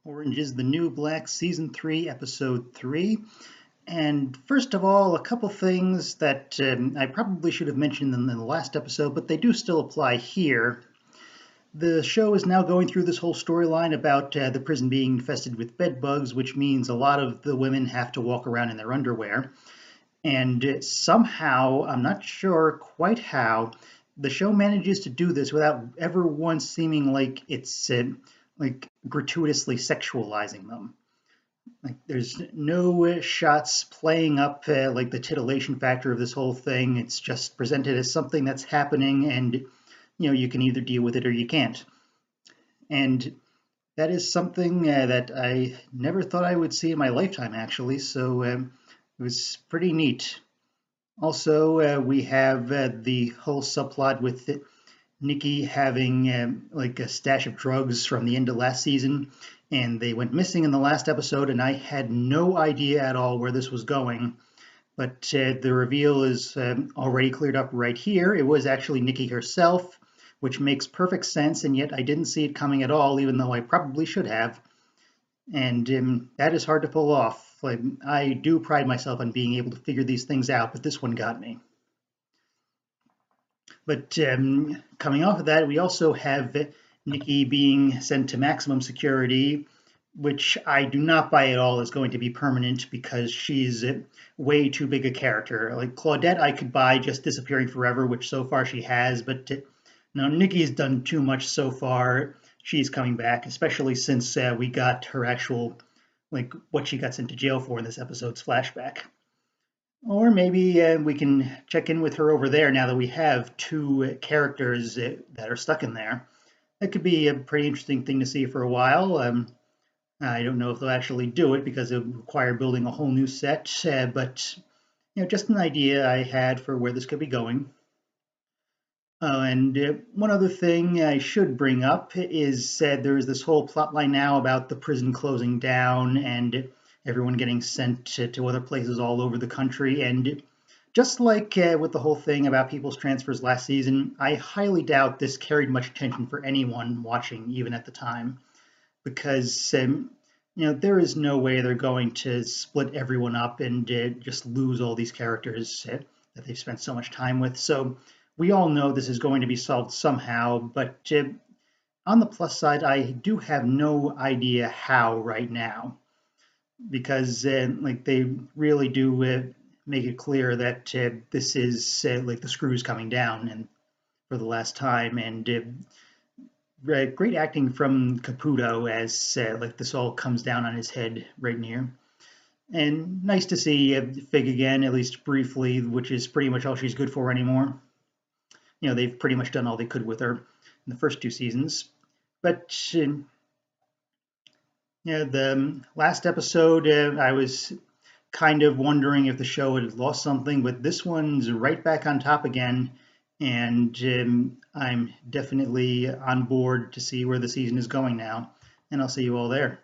Orange is the New Black, Season 3, Episode 3. And first of all, a couple things that I probably should have mentioned in the last episode, but they do still apply here. The show is now going through this whole storyline about the prison being infested with bed bugs, which means a lot of the women have to walk around in their underwear. And somehow, I'm not sure quite how, the show manages to do this without ever once seeming like it's like gratuitously sexualizing them. Like there's no shots playing up like the titillation factor of this whole thing. It's just presented as something that's happening, and you can either deal with it or you can't. And that is something that I never thought I would see in my lifetime, actually. So it was pretty neat. Also, we have the whole subplot with Nikki having like a stash of drugs from the end of last season, and they went missing in the last episode, and I had no idea at all where this was going. But the reveal is already cleared up right here. It was actually Nikki herself, which makes perfect sense, and yet I didn't see it coming at all, even though I probably should have. And that is hard to pull off. Like, I do pride myself on being able to figure these things out, but this one got me. But coming off of that, we also have Nikki being sent to maximum security, which I do not buy at all is going to be permanent because she's way too big a character. Like Claudette, I could buy just disappearing forever, which so far she has, but no, Nikki's done too much so far. She's coming back, especially since we got her actual, like, what she got sent to jail for in this episode's flashback. Or maybe we can check in with her over there now that we have two characters that are stuck in there. That could be a pretty interesting thing to see for a while. I don't know if they'll actually do it because it would require building a whole new set, but just an idea I had for where this could be going. And one other thing I should bring up is there's this whole plot line now about the prison closing down and everyone getting sent to other places all over the country. And just like with the whole thing about people's transfers last season, I highly doubt this carried much attention for anyone watching, even at the time, because there is no way they're going to split everyone up and just lose all these characters that they've spent so much time with. So we all know this is going to be solved somehow, but on the plus side, I do have no idea how right now, because like they really do make it clear that this is like the screws coming down and for the last time, and great acting from Caputo as like this all comes down on his head right near. And nice to see Fig again, at least briefly, which is pretty much all she's good for anymore. They've pretty much done all they could with her in the first two seasons. But the last episode, I was kind of wondering if the show had lost something, but this one's right back on top again, and I'm definitely on board to see where the season is going now, and I'll see you all there.